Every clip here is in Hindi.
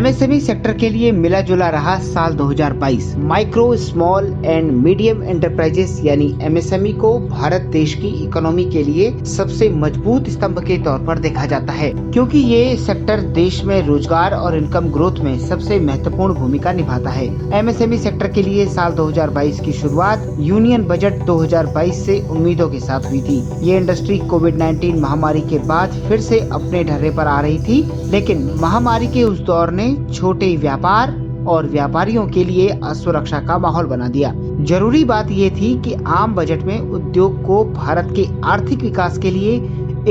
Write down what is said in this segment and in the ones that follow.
एमएसएमई सेक्टर के लिए मिला जुला रहा साल 2022। Micro, small and medium enterprises यानी एमएसएमई को भारत देश की इकोनॉमी के लिए सबसे मजबूत स्तंभ के तौर पर देखा जाता है, क्योंकि ये सेक्टर देश में रोजगार और इनकम ग्रोथ में सबसे महत्वपूर्ण भूमिका निभाता है। एमएसएमई सेक्टर के लिए साल 2022 की शुरुआत यूनियन बजट 2022 से उम्मीदों के साथ हुई थी। ये इंडस्ट्री कोविड-19 महामारी के बाद फिर से अपने ढर्रे पर आ रही थी, लेकिन महामारी के उस दौर ने छोटे व्यापार और व्यापारियों के लिए असुरक्षा का माहौल बना दिया। जरूरी बात ये थी कि आम बजट में उद्योग को भारत के आर्थिक विकास के लिए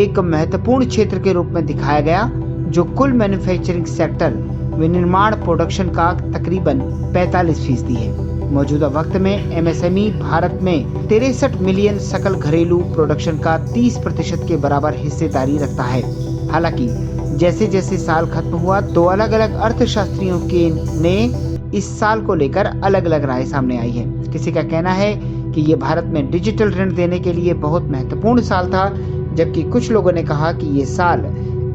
एक महत्वपूर्ण क्षेत्र के रूप में दिखाया गया, जो कुल मैन्युफैक्चरिंग सेक्टर विनिर्माण प्रोडक्शन का तकरीबन 45% है। मौजूदा वक्त में एमएसएमई भारत में 63 मिलियन सकल घरेलू प्रोडक्शन का 30% के बराबर हिस्सेदारी रखता है। हालांकि जैसे जैसे साल खत्म हुआ तो अलग अलग अर्थशास्त्रियों ने इस साल को लेकर अलग अलग राय सामने आई है। किसी का कहना है कि ये भारत में डिजिटल ऋण देने के लिए बहुत महत्वपूर्ण साल था, जबकि कुछ लोगों ने कहा कि ये साल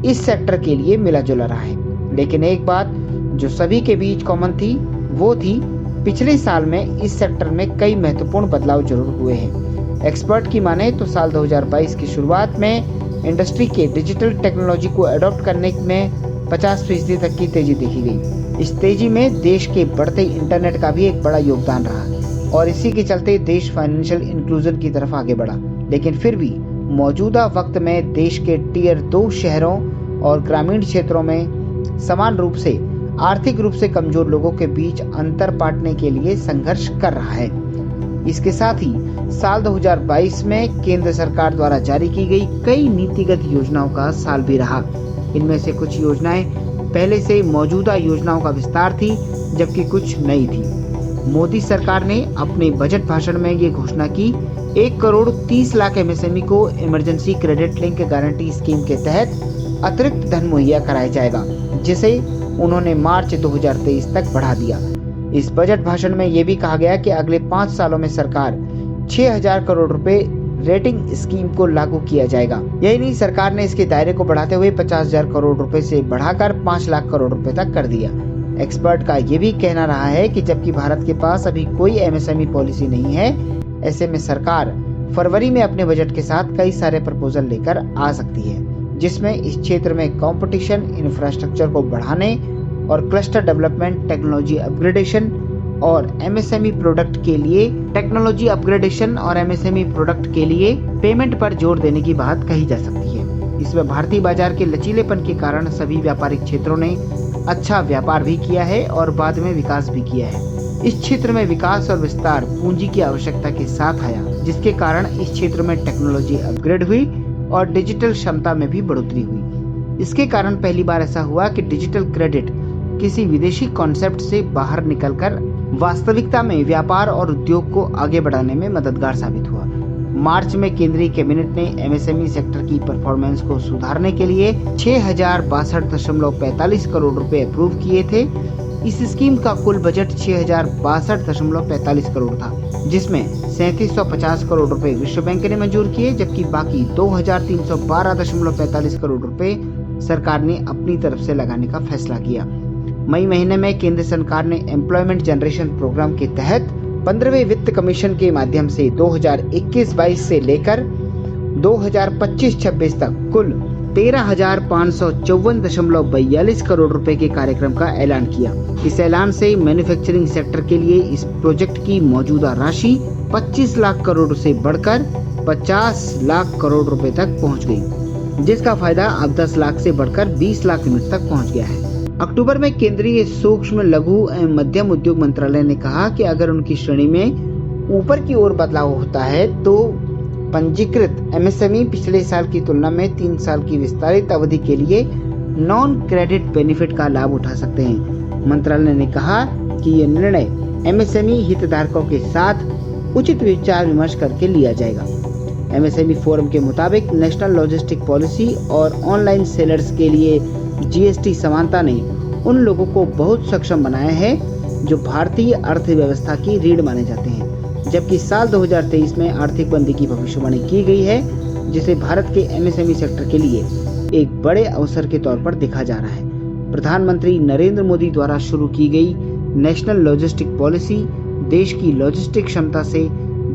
इस सेक्टर के लिए मिला जुला रहा है। लेकिन एक बात जो सभी के बीच कॉमन थी, वो थी पिछले साल में इस सेक्टर में कई महत्वपूर्ण बदलाव जरूर हुए हैं। एक्सपर्ट की माने तो साल 2022 की शुरुआत में इंडस्ट्री के डिजिटल टेक्नोलॉजी को अडॉप्ट करने में 50% तक की तेजी देखी गई। इस तेजी में देश के बढ़ते इंटरनेट का भी एक बड़ा योगदान रहा और इसी के चलते देश फाइनेंशियल इंक्लूजन की तरफ आगे बढ़ा। लेकिन फिर भी मौजूदा वक्त में देश के टियर 2 शहरों और ग्रामीण क्षेत्रों में समान रूप से आर्थिक रूप से कमजोर लोगों के बीच अंतर पाटने के लिए संघर्ष कर रहा है। इसके साथ ही साल 2022 में केंद्र सरकार द्वारा जारी की गई कई नीतिगत योजनाओं का साल भी रहा। इनमें से कुछ योजनाएं पहले से मौजूदा योजनाओं का विस्तार थी, जबकि कुछ नई थी। मोदी सरकार ने अपने बजट भाषण में ये घोषणा की 1 करोड़ 30 लाख एमएसएमई को emergency credit link guarantee scheme के तहत अतिरिक्त धन मुहैया कराया जाएगा, जिसे उन्होंने मार्च 2023 तक बढ़ा दिया। इस बजट भाषण में ये भी कहा गया कि अगले 5 सालों में सरकार 6000 करोड़ रुपए रेटिंग स्कीम को लागू किया जाएगा। यही नहीं, सरकार ने इसके दायरे को बढ़ाते हुए 50,000 करोड़ रुपए से बढ़ाकर 5 लाख करोड़ रुपए तक कर दिया। एक्सपर्ट का ये भी कहना रहा है कि जबकि भारत के पास अभी कोई एमएसएमई पॉलिसी नहीं है, ऐसे में सरकार फरवरी में अपने बजट के साथ कई सारे प्रपोजल लेकर आ सकती है, जिसमें इस क्षेत्र में कंपटीशन, इंफ्रास्ट्रक्चर को बढ़ाने और क्लस्टर डेवलपमेंट, टेक्नोलॉजी अपग्रेडेशन और एमएसएमई प्रोडक्ट के लिए पेमेंट पर जोर देने की बात कही जा सकती है। इसमें भारतीय बाजार के लचीलेपन के कारण सभी व्यापारिक क्षेत्रों ने अच्छा व्यापार भी किया है और बाद में विकास भी किया है। इस क्षेत्र में विकास और विस्तार पूंजी की आवश्यकता के साथ आया, जिसके कारण इस क्षेत्र में टेक्नोलॉजी अपग्रेड हुई और डिजिटल क्षमता में भी बढ़ोतरी हुई। इसके कारण पहली बार ऐसा हुआ कि डिजिटल क्रेडिट किसी विदेशी कॉन्सेप्ट से बाहर निकलकर वास्तविकता में व्यापार और उद्योग को आगे बढ़ाने में मददगार साबित हुआ। मार्च में केंद्रीय कैबिनेट ने एमएसएमई सेक्टर की परफॉर्मेंस को सुधारने के लिए 6062.45 करोड़ रुपए अप्रूव किए थे। इस स्कीम का कुल बजट 6062.45 करोड़ था, जिसमें 3750 करोड़ रुपए विश्व बैंक ने मंजूर किए, जबकि बाकी 2312.45 करोड़ रुपए सरकार ने अपनी तरफ से लगाने का फैसला किया। मई महीने में केंद्र सरकार ने एम्प्लॉयमेंट जनरेशन प्रोग्राम के तहत 15वें वित्त कमीशन के माध्यम से 2021-22 से लेकर 2025-26 तक कुल 13,554.42 करोड़ रुपए के कार्यक्रम का ऐलान किया। इस ऐलान से मैन्युफैक्चरिंग सेक्टर के लिए इस प्रोजेक्ट की मौजूदा राशि 25 लाख करोड़ से बढ़कर 50 लाख करोड़ रुपए तक पहुंच गई, जिसका फायदा अब 10 लाख से बढ़कर 20 लाख यूनिट तक पहुंच गया है। अक्टूबर में केंद्रीय सूक्ष्म, लघु एवं मध्यम उद्योग मंत्रालय ने कहा कि अगर उनकी श्रेणी में ऊपर की ओर बदलाव होता है तो पंजीकृत एमएसएमई पिछले साल की तुलना में 3 साल की विस्तारित अवधि के लिए नॉन क्रेडिट बेनिफिट का लाभ उठा सकते हैं। मंत्रालय ने कहा कि यह निर्णय एमएसएमई हितधारकों के साथ उचित विचार विमर्श करके लिया जाएगा। एमएसएमई फोरम के मुताबिक नेशनल लॉजिस्टिक पॉलिसी और ऑनलाइन सेलर्स के लिए जीएसटी समानता ने उन लोगों को बहुत सक्षम बनाया है जो भारतीय अर्थव्यवस्था की रीढ़ माने जाते हैं, जबकि साल 2023 में आर्थिक मंदी की भविष्यवाणी की गई है, जिसे भारत के एमएसएमई सेक्टर के लिए एक बड़े अवसर के तौर पर देखा जा रहा है। प्रधानमंत्री नरेंद्र मोदी द्वारा शुरू की गई नेशनल लॉजिस्टिक पॉलिसी देश की लॉजिस्टिक क्षमता से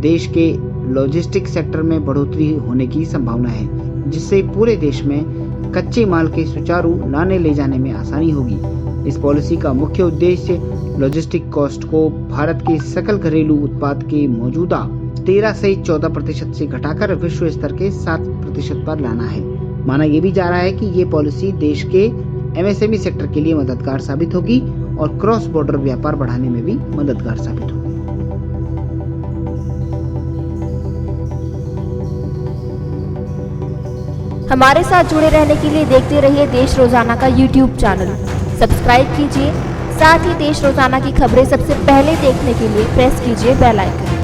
देश के लॉजिस्टिक सेक्टर में बढ़ोतरी होने की संभावना है, जिससे पूरे देश में कच्चे माल के सुचारू लाने ले जाने में आसानी होगी। इस पॉलिसी का मुख्य उद्देश्य लॉजिस्टिक कॉस्ट को भारत के सकल घरेलू उत्पाद के मौजूदा 13 से 14% से घटाकर विश्व स्तर के 7% पर लाना है। माना यह भी जा रहा है कि ये पॉलिसी देश के एमएसएमई सेक्टर के लिए मददगार साबित होगी और क्रॉस बॉर्डर व्यापार बढ़ाने में भी मददगार साबित होगी। हमारे साथ जुड़े रहने के लिए देखते रहिए देश रोजाना का YouTube चैनल। सब्सक्राइब कीजिए, साथ ही देश रोजाना की खबरें सबसे पहले देखने के लिए प्रेस कीजिए बेल आइकन।